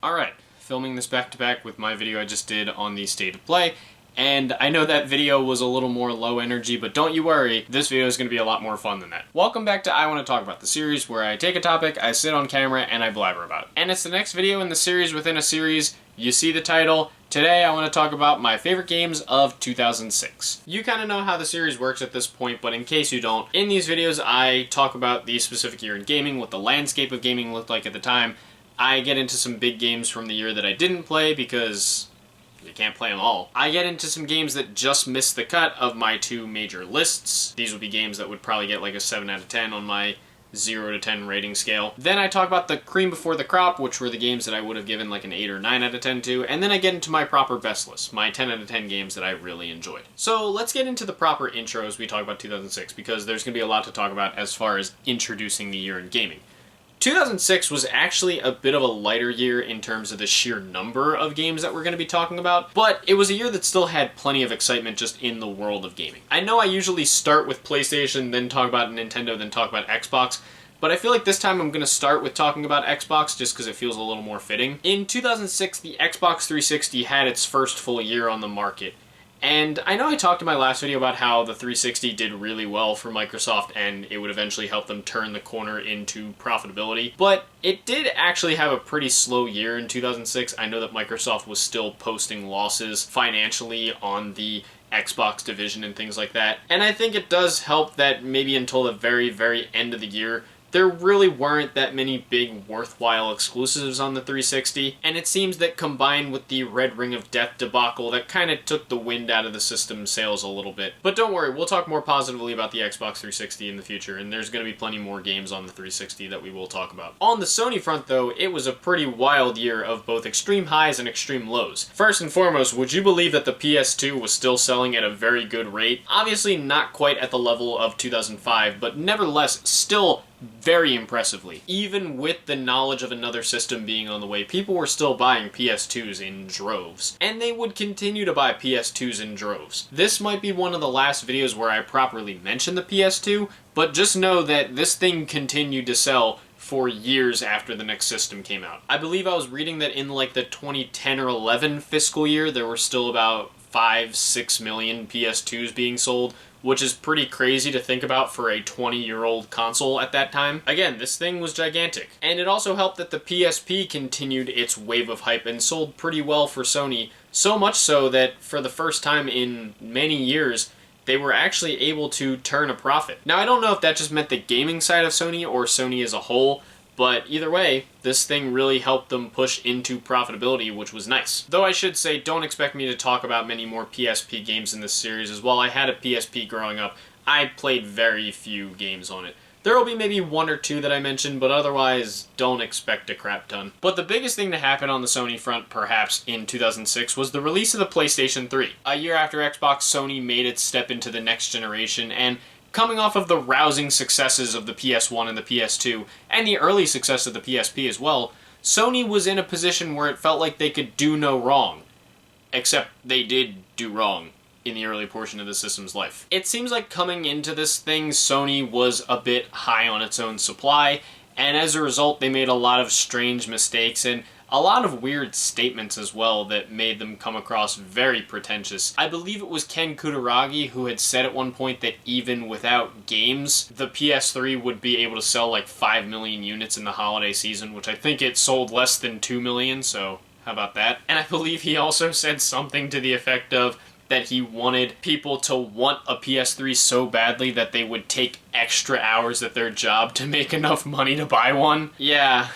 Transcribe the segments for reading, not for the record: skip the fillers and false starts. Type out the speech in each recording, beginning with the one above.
Alright, filming this back-to-back with my video I just did on the State of Play, and I know that video was a little more low energy, but don't you worry, this video is going to be a lot more fun than that. Welcome back to I Want to Talk About, the series where I take a topic, I sit on camera, and I blabber about it. And it's the next video in the series within a series. You see the title. Today I want to talk about my favorite games of 2006. You kind of know how the series works at this point, but in case you don't, in these videos I talk about the specific year in gaming, what the landscape of gaming looked like at the time. I get into some big games from the year that I didn't play because you can't play them all. I get into some games that just missed the cut of my two major lists. These would be games that would probably get like a 7 out of 10 on my 0 to 10 rating scale. Then I talk about the cream before the crop, which were the games that I would have given like an 8 or 9 out of 10 to, and then I get into my proper best list, my 10 out of 10 games that I really enjoyed. So let's get into the proper intro as we talk about 2006, because there's going to be a lot to talk about as far as introducing the year in gaming. 2006 was actually a bit of a lighter year in terms of the sheer number of games that we're going to be talking about, but it was a year that still had plenty of excitement just in the world of gaming. I know I usually start with PlayStation, then talk about Nintendo, then talk about Xbox, but I feel like this time I'm going to start with talking about Xbox just because it feels a little more fitting. In 2006, the Xbox 360 had its first full year on the market. And I know I talked in my last video about how the 360 did really well for Microsoft and it would eventually help them turn the corner into profitability, but it did actually have a pretty slow year in 2006. I know that Microsoft was still posting losses financially on the Xbox division and things like that, and I think it does help that maybe until the very, very end of the year, there really weren't that many big worthwhile exclusives on the 360, and it seems that combined with the Red Ring of Death debacle, that kind of took the wind out of the system's sails a little bit. But don't worry, we'll talk more positively about the Xbox 360 in the future, and there's going to be plenty more games on the 360 that we will talk about. On the Sony front though, it was a pretty wild year of both extreme highs and extreme lows. First and foremost, would you believe that the PS2 was still selling at a very good rate? Obviously not quite at the level of 2005, but nevertheless still very impressively. Even with the knowledge of another system being on the way, people were still buying PS2s in droves. And they would continue to buy PS2s in droves. This might be one of the last videos where I properly mention the PS2, but just know that this thing continued to sell for years after the next system came out. I believe I was reading that in like the 2010 or 11 fiscal year, there were still about 5-6 million PS2s being sold, which is pretty crazy to think about for a 20-year-old console at that time. Again, this thing was gigantic. And it also helped that the PSP continued its wave of hype and sold pretty well for Sony, so much so that for the first time in many years, they were actually able to turn a profit. Now, I don't know if that just meant the gaming side of Sony or Sony as a whole, but either way, this thing really helped them push into profitability, which was nice. Though I should say, don't expect me to talk about many more PSP games in this series, as while I had a PSP growing up, I played very few games on it. There will be maybe 1 or 2 that I mentioned, but otherwise, don't expect a crap ton. But the biggest thing to happen on the Sony front, perhaps, in 2006 was the release of the PlayStation 3. A year after Xbox, Sony made its step into the next generation, and coming off of the rousing successes of the PS1 and the PS2, and the early success of the PSP as well, Sony was in a position where it felt like they could do no wrong. Except they did do wrong in the early portion of the system's life. It seems like coming into this thing, Sony was a bit high on its own supply, and as a result they made a lot of strange mistakes and a lot of weird statements as well that made them come across very pretentious. I believe it was Ken Kutaragi who had said at one point that even without games, the PS3 would be able to sell like 5 million units in the holiday season, which I think it sold less than 2 million, so how about that? And I believe he also said something to the effect of that he wanted people to want a PS3 so badly that they would take extra hours at their job to make enough money to buy one. Yeah.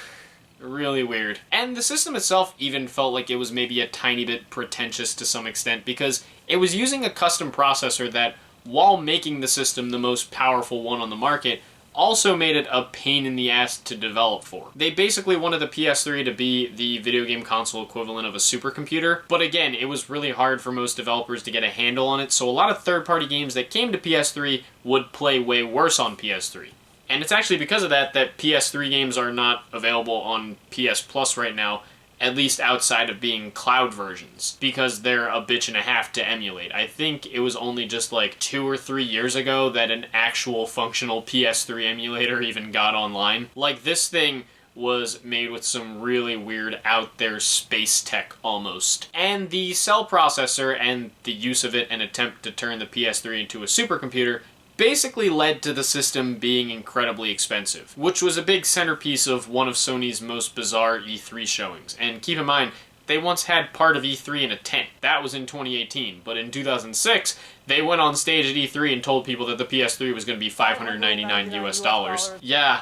Really weird. And the system itself even felt like it was maybe a tiny bit pretentious to some extent because it was using a custom processor that, while making the system the most powerful one on the market, also made it a pain in the ass to develop for. They basically wanted the PS3 to be the video game console equivalent of a supercomputer, but again, it was really hard for most developers to get a handle on it, so a lot of third-party games that came to PS3 would play way worse on PS3. And it's actually because of that that PS3 games are not available on PS Plus right now, at least outside of being cloud versions, because they're a bitch and a half to emulate. I think it was only just like 2 or 3 years ago that an actual functional PS3 emulator even got online. Like, this thing was made with some really weird out there space tech almost. And the cell processor and the use of it and attempt to turn the PS3 into a supercomputer basically led to the system being incredibly expensive, which was a big centerpiece of one of Sony's most bizarre E3 showings. And keep in mind, they once had part of E3 in a tent. That was in 2018, but in 2006, they went on stage at E3 and told people that the PS3 was going to be $599 US. Yeah.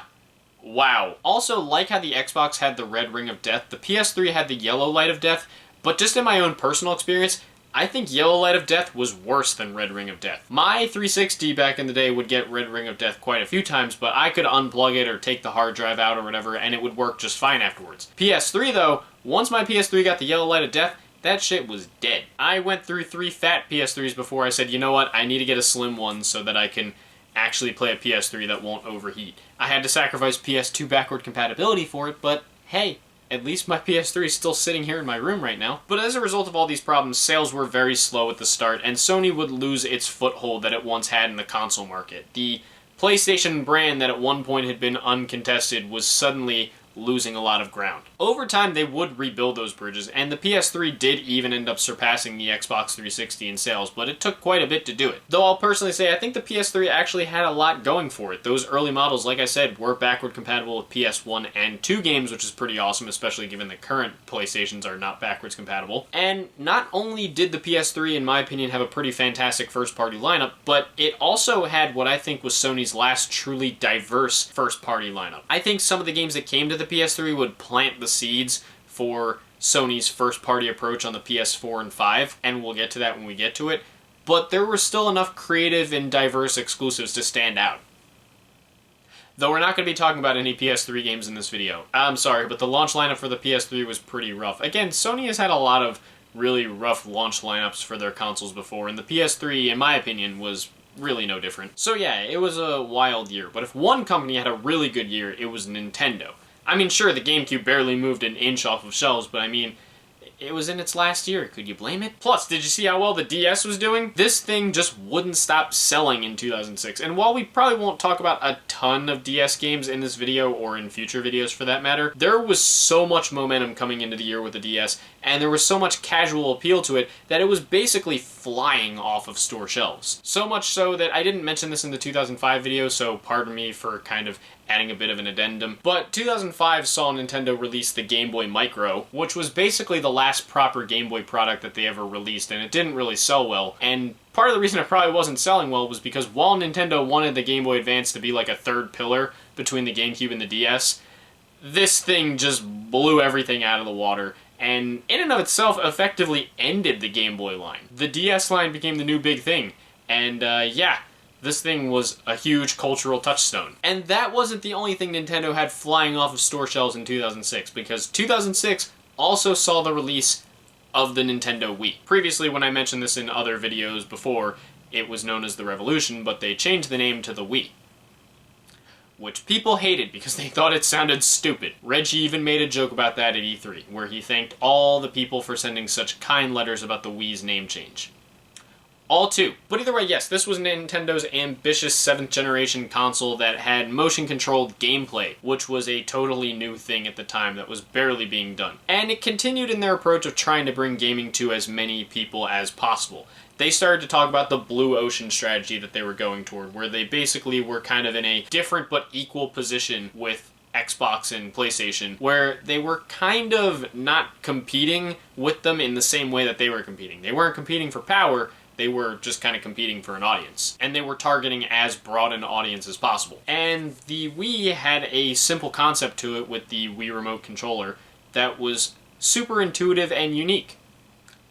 Wow. Also, like how the Xbox had the red ring of death, the PS3 had the yellow light of death, but just in my own personal experience, I think yellow light of death was worse than red ring of death. My 360 back in the day would get red ring of death quite a few times, but I could unplug it or take the hard drive out or whatever, and it would work just fine afterwards. PS3 though, once my PS3 got the yellow light of death, that shit was dead. I went through 3 fat PS3s before I said, you know what, I need to get a slim one so that I can actually play a PS3 that won't overheat. I had to sacrifice PS2 backward compatibility for it, but hey, at least my PS3 is still sitting here in my room right now. But as a result of all these problems, sales were very slow at the start, and Sony would lose its foothold that it once had in the console market. The PlayStation brand that at one point had been uncontested was suddenly losing a lot of ground. Over time, they would rebuild those bridges, and the PS3 did even end up surpassing the Xbox 360 in sales, but it took quite a bit to do it. Though I'll personally say I think the PS3 actually had a lot going for it. Those early models, like I said, were backward compatible with PS1 and 2 games, which is pretty awesome, especially given the current PlayStations are not backwards compatible. And not only did the PS3, in my opinion, have a pretty fantastic first-party lineup, but it also had what I think was Sony's last truly diverse first-party lineup. I think some of the games that came to the PS3 would plant the seeds for Sony's first-party approach on the PS4 and 5, and we'll get to that when we get to it, but there were still enough creative and diverse exclusives to stand out. Though we're not going to be talking about any PS3 games in this video. I'm sorry, but the launch lineup for the PS3 was pretty rough. Again, Sony has had a lot of really rough launch lineups for their consoles before, and the PS3, in my opinion, was really no different. So yeah, it was a wild year, but if one company had a really good year, it was Nintendo. I mean, sure, the GameCube barely moved an inch off of shelves, but I mean, it was in its last year. Could you blame it? Plus, did you see how well the DS was doing? This thing just wouldn't stop selling in 2006. And while we probably won't talk about a ton of DS games in this video, or in future videos for that matter, there was so much momentum coming into the year with the DS, and there was so much casual appeal to it that it was basically flying off of store shelves. So much so that I didn't mention this in the 2005 video, so pardon me for kind of adding a bit of an addendum. But 2005 saw Nintendo release the Game Boy Micro, which was basically the last proper Game Boy product that they ever released, and it didn't really sell well. And part of the reason it probably wasn't selling well was because while Nintendo wanted the Game Boy Advance to be like a third pillar between the GameCube and the DS, this thing just blew everything out of the water, and in and of itself effectively ended the Game Boy line. The DS line became the new big thing, and yeah, this thing was a huge cultural touchstone. And that wasn't the only thing Nintendo had flying off of store shelves in 2006, because 2006 also saw the release of the Nintendo Wii. Previously, when I mentioned this in other videos before, it was known as the Revolution, but they changed the name to the Wii, which people hated because they thought it sounded stupid. Reggie even made a joke about that at E3, where he thanked all the people for sending such kind letters about the Wii's name change. All two. But either way, yes, this was Nintendo's ambitious 7th generation console that had motion-controlled gameplay, which was a totally new thing at the time that was barely being done. And it continued in their approach of trying to bring gaming to as many people as possible. They started to talk about the blue ocean strategy that they were going toward, where they basically were kind of in a different but equal position with Xbox and PlayStation, where they were kind of not competing with them in the same way that they were competing. They weren't competing for power, they were just kind of competing for an audience. And they were targeting as broad an audience as possible. And the Wii had a simple concept to it with the Wii Remote Controller that was super intuitive and unique.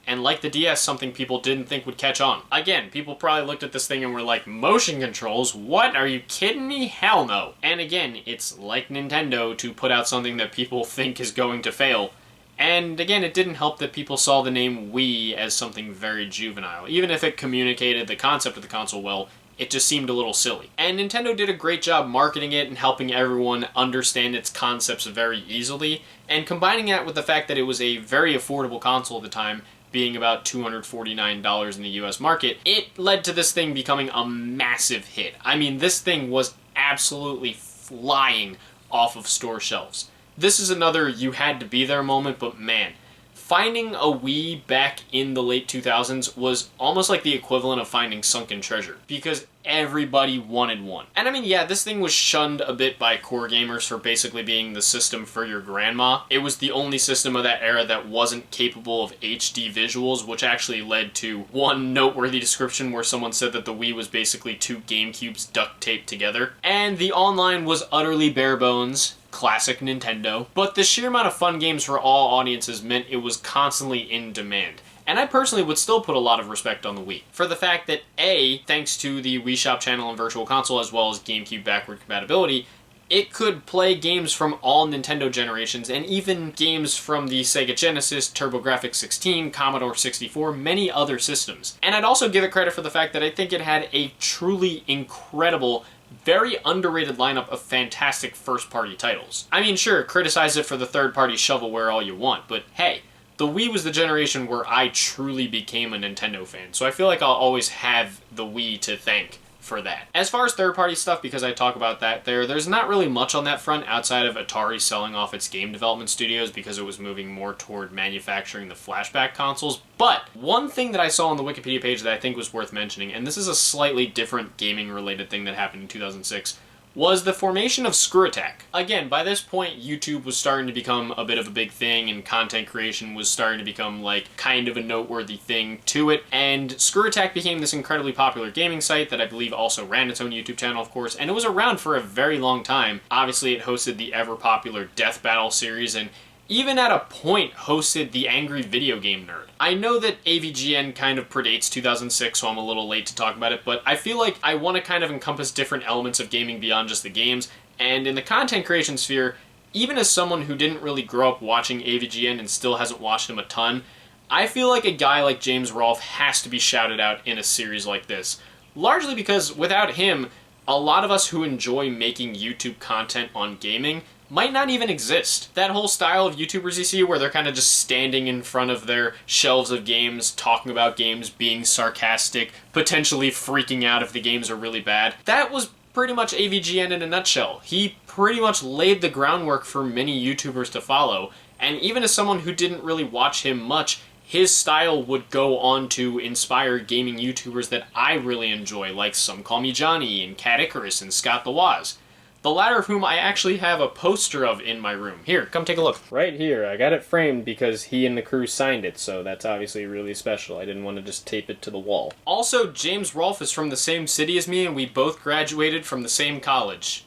And like the DS, something people didn't think would catch on. Again, people probably looked at this thing and were like, motion controls? What? Are you kidding me? Hell no. And again, it's like Nintendo to put out something that people think is going to fail. And again, it didn't help that people saw the name Wii as something very juvenile. Even if it communicated the concept of the console well, it just seemed a little silly. And Nintendo did a great job marketing it and helping everyone understand its concepts very easily, and combining that with the fact that it was a very affordable console at the time, being about $249 in the US market, it led to this thing becoming a massive hit. I mean, this thing was absolutely flying off of store shelves. This is another you had to be there moment, but man, finding a Wii back in the late 2000s was almost like the equivalent of finding sunken treasure, because everybody wanted one. And I mean, yeah, this thing was shunned a bit by core gamers for basically being the system for your grandma. It was the only system of that era that wasn't capable of HD visuals, which actually led to one noteworthy description where someone said that the Wii was basically two GameCubes duct taped together. And the online was utterly bare bones. Classic Nintendo. But the sheer amount of fun games for all audiences meant it was constantly in demand. And I personally would still put a lot of respect on the Wii. For the fact that A, thanks to the Wii Shop channel and Virtual Console as well as GameCube backward compatibility, it could play games from all Nintendo generations and even games from the Sega Genesis, TurboGrafx-16, Commodore 64, many other systems. And I'd also give it credit for the fact that I think it had a truly incredible, very underrated lineup of fantastic first-party titles. I mean, sure, criticize it for the third-party shovelware all you want, but hey, the Wii was the generation where I truly became a Nintendo fan, so I feel like I'll always have the Wii to thank for that. As far as third-party stuff, because I talk about that there's not really much on that front outside of Atari selling off its game development studios because it was moving more toward manufacturing the flashback consoles. But one thing that I saw on the Wikipedia page that I think was worth mentioning, and this is a slightly different gaming-related thing that happened in 2006, was the formation of Screw Attack. Again, by this point, YouTube was starting to become a bit of a big thing, and content creation was starting to become, like, kind of a noteworthy thing to it, and Screw Attack became this incredibly popular gaming site that I believe also ran its own YouTube channel, of course, and it was around for a very long time. Obviously, it hosted the ever-popular Death Battle series, and even at a point hosted the Angry Video Game Nerd. I know that AVGN kind of predates 2006, so I'm a little late to talk about it, but I feel like I want to kind of encompass different elements of gaming beyond just the games, and in the content creation sphere, even as someone who didn't really grow up watching AVGN and still hasn't watched him a ton, I feel like a guy like James Rolfe has to be shouted out in a series like this. Largely because without him, a lot of us who enjoy making YouTube content on gaming might not even exist. That whole style of YouTubers you see where they're kind of just standing in front of their shelves of games, talking about games, being sarcastic, potentially freaking out if the games are really bad, that was pretty much AVGN in a nutshell. He pretty much laid the groundwork for many YouTubers to follow, and even as someone who didn't really watch him much, his style would go on to inspire gaming YouTubers that I really enjoy, like Some Call Me Johnny, and Cat Icarus, and Scott the Woz. The latter of whom I actually have a poster of in my room. Here, come take a look. Right here. I got it framed because he and the crew signed it, so that's obviously really special. I didn't want to just tape it to the wall. Also, James Rolfe is from the same city as me, and we both graduated from the same college.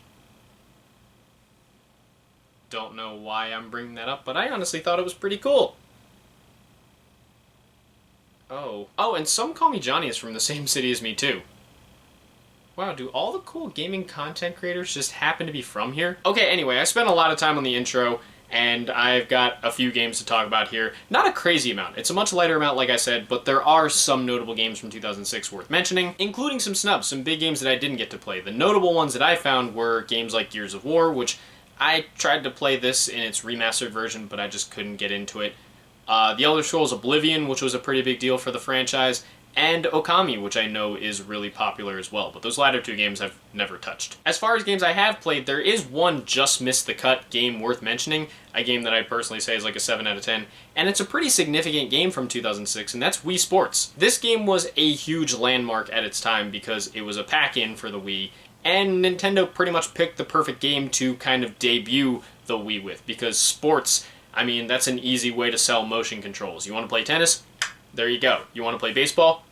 Don't know why I'm bringing that up, but I honestly thought it was pretty cool. Oh, and Some Call Me Johnny is from the same city as me, too. Wow, do all the cool gaming content creators just happen to be from here? Okay, anyway, I spent a lot of time on the intro, and I've got a few games to talk about here. Not a crazy amount. It's a much lighter amount, like I said, but there are some notable games from 2006 worth mentioning, including some snubs, some big games that I didn't get to play. The notable ones that I found were games like Gears of War, which I tried to play this in its remastered version, but I just couldn't get into it. The Elder Scrolls Oblivion, which was a pretty big deal for the franchise, and Okami, which I know is really popular as well, but those latter two games I've never touched. As far as games I have played, there is one just missed the cut game worth mentioning, a game that I personally say is like a 7 out of 10, and it's a pretty significant game from 2006, and that's Wii Sports. This game was a huge landmark at its time because it was a pack-in for the Wii, and Nintendo pretty much picked the perfect game to kind of debut the Wii with, because sports, I mean, that's an easy way to sell motion controls. You want to play tennis? There you go. You want to play baseball?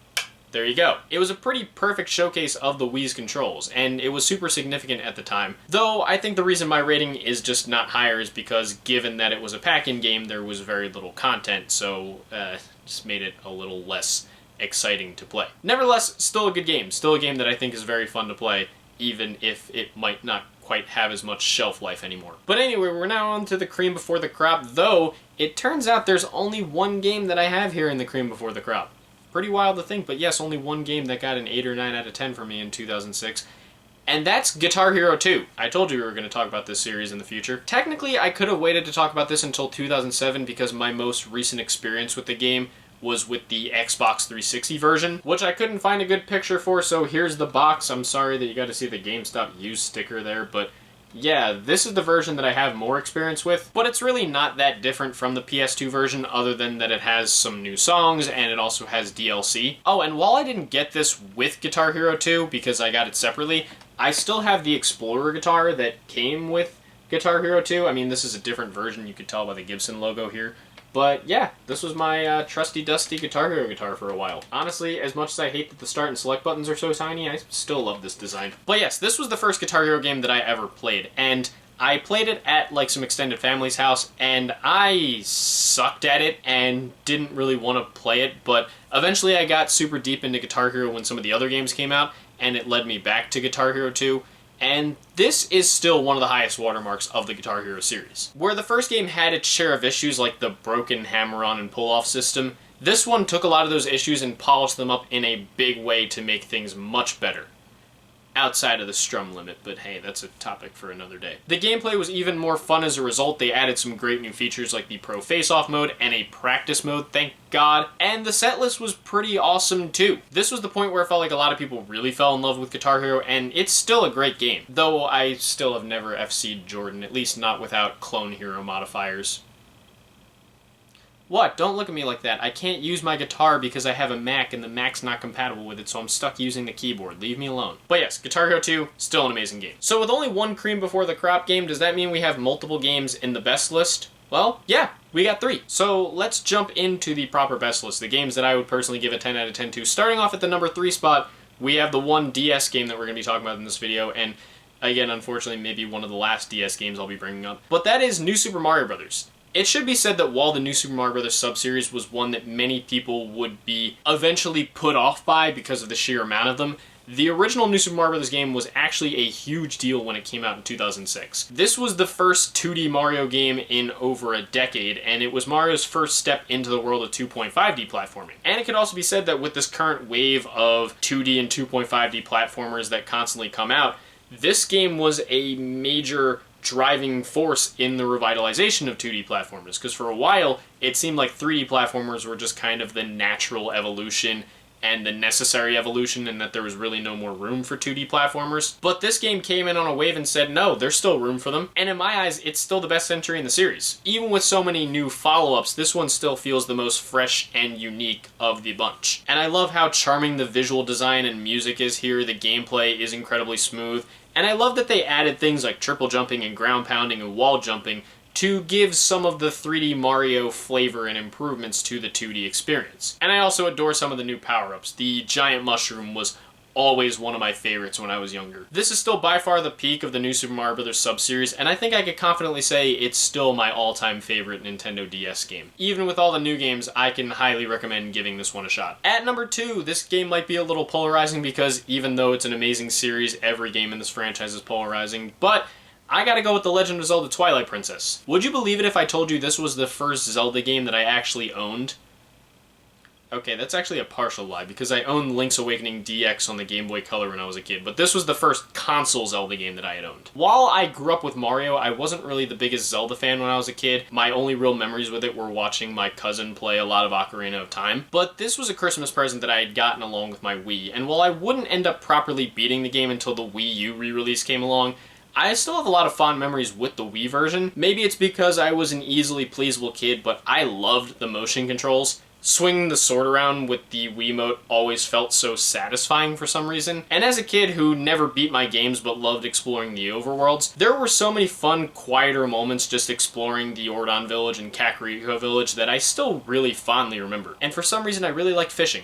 There you go. It was a pretty perfect showcase of the Wii's controls, and it was super significant at the time. Though, I think the reason my rating is just not higher is because, given that it was a pack-in game, there was very little content, so just made it a little less exciting to play. Nevertheless, still a good game. Still a game that I think is very fun to play, even if it might not quite have as much shelf life anymore. But anyway, we're now on to the cream before the crop, though it turns out there's only one game that I have here in the cream before the crop. Pretty wild to think, but yes, only one game that got an 8 or 9 out of 10 for me in 2006, and that's Guitar Hero 2. I told you we were going to talk about this series in the future. Technically, I could have waited to talk about this until 2007 because my most recent experience with the game was with the Xbox 360 version, which I couldn't find a good picture for, so here's the box. I'm sorry that you got to see the GameStop used sticker there, but yeah, this is the version that I have more experience with, but it's really not that different from the PS2 version other than that it has some new songs and it also has DLC. Oh, and while I didn't get this with Guitar Hero 2 because I got it separately, I still have the Explorer guitar that came with Guitar Hero 2. I mean, this is a different version, you could tell by the Gibson logo here. But yeah, this was my trusty dusty Guitar Hero guitar for a while. Honestly, as much as I hate that the start and select buttons are so tiny, I still love this design. But yes, this was the first Guitar Hero game that I ever played, and I played it at like some extended family's house, and I sucked at it and didn't really want to play it, but eventually I got super deep into Guitar Hero when some of the other games came out, and it led me back to Guitar Hero 2. And this is still one of the highest watermarks of the Guitar Hero series. Where the first game had its share of issues like the broken hammer-on and pull-off system, this one took a lot of those issues and polished them up in a big way to make things much better. Outside of the strum limit, but hey, that's a topic for another day. The gameplay was even more fun as a result. They added some great new features like the Pro Face-Off mode and a practice mode, thank God. And the set list was pretty awesome too. This was the point where I felt like a lot of people really fell in love with Guitar Hero, and it's still a great game. Though I still have never FC'd Jordan, at least not without Clone Hero modifiers. What? Don't look at me like that. I can't use my guitar because I have a Mac and the Mac's not compatible with it, so I'm stuck using the keyboard. Leave me alone. But yes, Guitar Hero 2, still an amazing game. So with only one cream before the crop game, does that mean we have multiple games in the best list? Well, yeah, we got 3. So let's jump into the proper best list, the games that I would personally give a 10 out of 10 to. Starting off at the number 3 spot, we have the one DS game that we're going to be talking about in this video, and again, unfortunately, maybe one of the last DS games I'll be bringing up. But that is New Super Mario Bros. It should be said that while the New Super Mario Bros. Sub-series was one that many people would be eventually put off by because of the sheer amount of them, the original New Super Mario Bros. Game was actually a huge deal when it came out in 2006. This was the first 2D Mario game in over a decade, and it was Mario's first step into the world of 2.5D platforming. And it could also be said that with this current wave of 2D and 2.5D platformers that constantly come out, this game was a major driving force in the revitalization of 2D platformers, because for a while it seemed like 3D platformers were just kind of the natural evolution and the necessary evolution, and that there was really no more room for 2D platformers. But this game came in on a wave and said, no, there's still room for them, and in my eyes, it's still the best entry in the series. Even with so many new follow-ups, this one still feels the most fresh and unique of the bunch. And I love how charming the visual design and music is here, the gameplay is incredibly smooth, and I love that they added things like triple jumping and ground pounding and wall jumping to give some of the 3D Mario flavor and improvements to the 2D experience. And I also adore some of the new power-ups. The giant mushroom was always one of my favorites when I was younger. This is still by far the peak of the New Super Mario Bros. Sub-series, and I think I could confidently say it's still my all-time favorite Nintendo DS game. Even with all the new games, I can highly recommend giving this one a shot. At number 2, this game might be a little polarizing because even though it's an amazing series, every game in this franchise is polarizing, but I gotta go with The Legend of Zelda Twilight Princess. Would you believe it if I told you this was the first Zelda game that I actually owned? Okay, that's actually a partial lie, because I owned Link's Awakening DX on the Game Boy Color when I was a kid, but this was the first console Zelda game that I had owned. While I grew up with Mario, I wasn't really the biggest Zelda fan when I was a kid. My only real memories with it were watching my cousin play a lot of Ocarina of Time. But this was a Christmas present that I had gotten along with my Wii, and while I wouldn't end up properly beating the game until the Wii U re-release came along, I still have a lot of fond memories with the Wii version. Maybe it's because I was an easily pleasable kid, but I loved the motion controls. Swinging the sword around with the Wiimote always felt so satisfying for some reason. And as a kid who never beat my games but loved exploring the overworlds, there were so many fun, quieter moments just exploring the Ordon Village and Kakariko Village that I still really fondly remember. And for some reason I really liked fishing.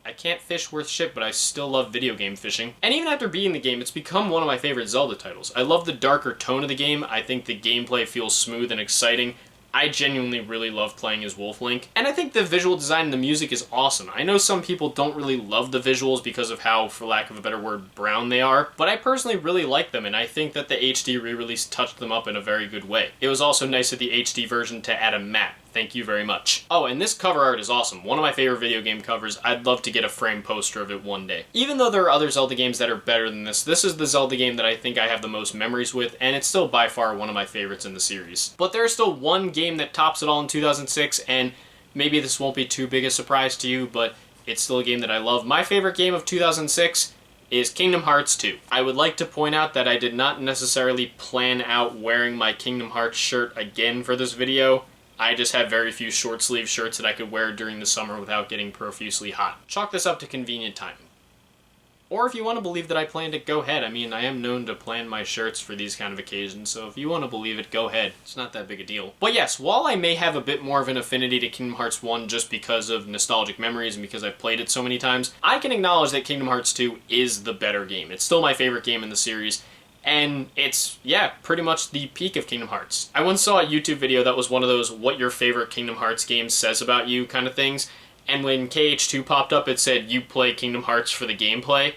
I can't fish worth shit, but I still love video game fishing. And even after beating the game, it's become one of my favorite Zelda titles. I love the darker tone of the game. I think the gameplay feels smooth and exciting. I genuinely really love playing as Wolf Link. And I think the visual design and the music is awesome. I know some people don't really love the visuals because of how, for lack of a better word, brown they are, but I personally really like them, and I think that the HD re-release touched them up in a very good way. It was also nice of the HD version to add a map. Thank you very much. Oh, and this cover art is awesome. One of my favorite video game covers. I'd love to get a framed poster of it one day. Even though there are other Zelda games that are better than this is the Zelda game that I think I have the most memories with, and it's still by far one of my favorites in the series. But there's still one game that tops it all in 2006, and maybe this won't be too big a surprise to you, but it's still a game that I love. My favorite game of 2006 is Kingdom Hearts 2. I would like to point out that I did not necessarily plan out wearing my Kingdom Hearts shirt again for this video. I just have very few short sleeve shirts that I could wear during the summer without getting profusely hot. Chalk this up to convenient timing. Or if you want to believe that I planned it, go ahead. I mean, I am known to plan my shirts for these kind of occasions, so if you want to believe it, go ahead. It's not that big a deal. But yes, while I may have a bit more of an affinity to Kingdom Hearts 1 just because of nostalgic memories and because I've played it so many times, I can acknowledge that Kingdom Hearts 2 is the better game. It's still my favorite game in the series, and it's, yeah, pretty much the peak of Kingdom Hearts. I once saw a YouTube video that was one of those what your favorite Kingdom Hearts game says about you kind of things, and when KH2 popped up, it said, you play Kingdom Hearts for the gameplay.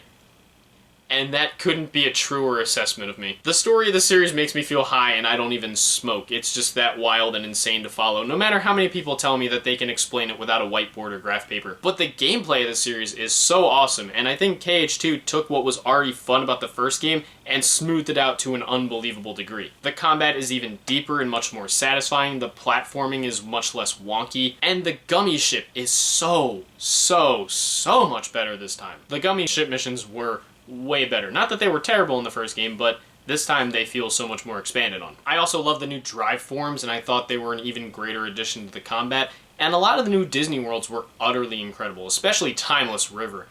And that couldn't be a truer assessment of me. The story of the series makes me feel high, and I don't even smoke. It's just that wild and insane to follow, no matter how many people tell me that they can explain it without a whiteboard or graph paper. But the gameplay of the series is so awesome, and I think KH2 took what was already fun about the first game and smoothed it out to an unbelievable degree. The combat is even deeper and much more satisfying, the platforming is much less wonky, and the gummy ship is so much better this time. The gummy ship missions were way better. Not that they were terrible in the first game, but this time they feel so much more expanded on. I also love the new drive forms, and I thought they were an even greater addition to the combat, and a lot of the new Disney worlds were utterly incredible, especially Timeless River.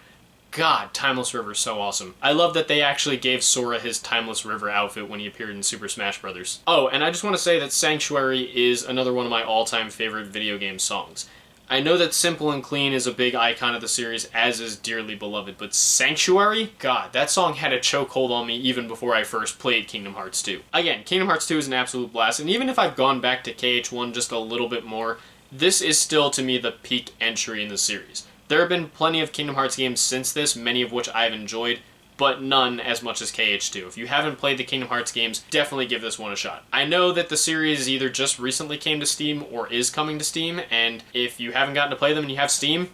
God, Timeless River is so awesome. I love that they actually gave Sora his Timeless River outfit when he appeared in Super Smash Bros. Oh, and I just want to say that Sanctuary is another one of my all-time favorite video game songs. I know that Simple and Clean is a big icon of the series, as is Dearly Beloved, but Sanctuary? God, that song had a chokehold on me even before I first played Kingdom Hearts 2. Again, Kingdom Hearts 2 is an absolute blast, and even if I've gone back to KH1 just a little bit more, this is still, to me, the peak entry in the series. There have been plenty of Kingdom Hearts games since this, many of which I've enjoyed, but none as much as KH2. If you haven't played the Kingdom Hearts games, definitely give this one a shot. I know that the series either just recently came to Steam or is coming to Steam, and if you haven't gotten to play them and you have Steam,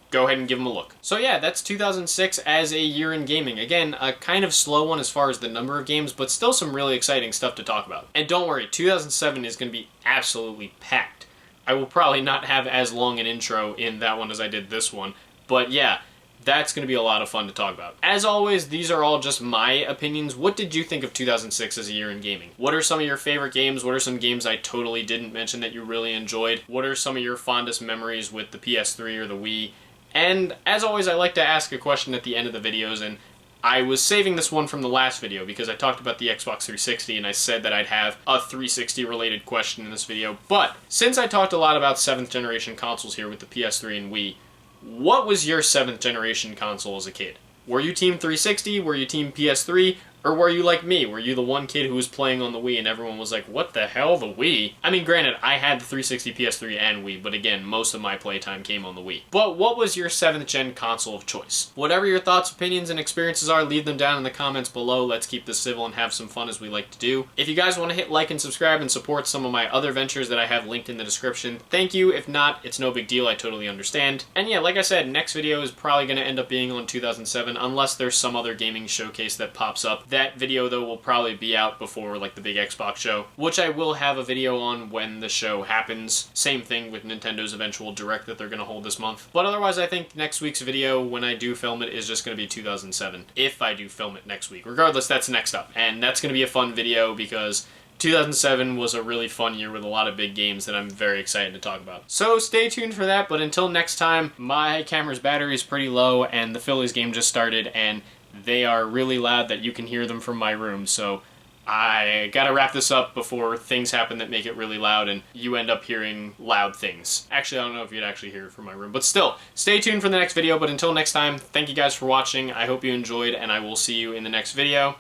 go ahead and give them a look. So yeah, that's 2006 as a year in gaming. Again, a kind of slow one as far as the number of games, but still some really exciting stuff to talk about. And don't worry, 2007 is going to be absolutely packed. I will probably not have as long an intro in that one as I did this one, but yeah, that's going to be a lot of fun to talk about. As always, these are all just my opinions. What did you think of 2006 as a year in gaming? What are some of your favorite games? What are some games I totally didn't mention that you really enjoyed? What are some of your fondest memories with the PS3 or the Wii? And as always, I like to ask a question at the end of the videos, and I was saving this one from the last video because I talked about the Xbox 360 and I said that I'd have a 360 related question in this video. But since I talked a lot about 7th generation consoles here with the PS3 and Wii, what was your 7th generation console as a kid? Were you Team 360? Were you Team PS3? Or were you like me? Were you the one kid who was playing on the Wii and everyone was like, what the hell, the Wii? I mean, granted, I had the 360, PS3, and Wii, but again, most of my playtime came on the Wii. But what was your 7th gen console of choice? Whatever your thoughts, opinions, and experiences are, leave them down in the comments below. Let's keep this civil and have some fun as we like to do. If you guys want to hit like and subscribe and support some of my other ventures that I have linked in the description, thank you. If not, it's no big deal. I totally understand. And yeah, like I said, next video is probably going to end up being on 2007, unless there's some other gaming showcase that pops up. That video, though, will probably be out before like the big Xbox show, which I will have a video on when the show happens. Same thing with Nintendo's eventual Direct that they're going to hold this month. But otherwise, I think next week's video, when I do film it, is just going to be 2007. If I do film it next week. Regardless, that's next up. And that's going to be a fun video because 2007 was a really fun year with a lot of big games that I'm very excited to talk about. So stay tuned for that, but until next time, my camera's battery is pretty low and the Phillies game just started and they are really loud that you can hear them from my room, so I gotta wrap this up before things happen that make it really loud and you end up hearing loud things. Actually, I don't know if you'd actually hear it from my room, but still, stay tuned for the next video, but until next time, thank you guys for watching, I hope you enjoyed, and I will see you in the next video.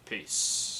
Peace.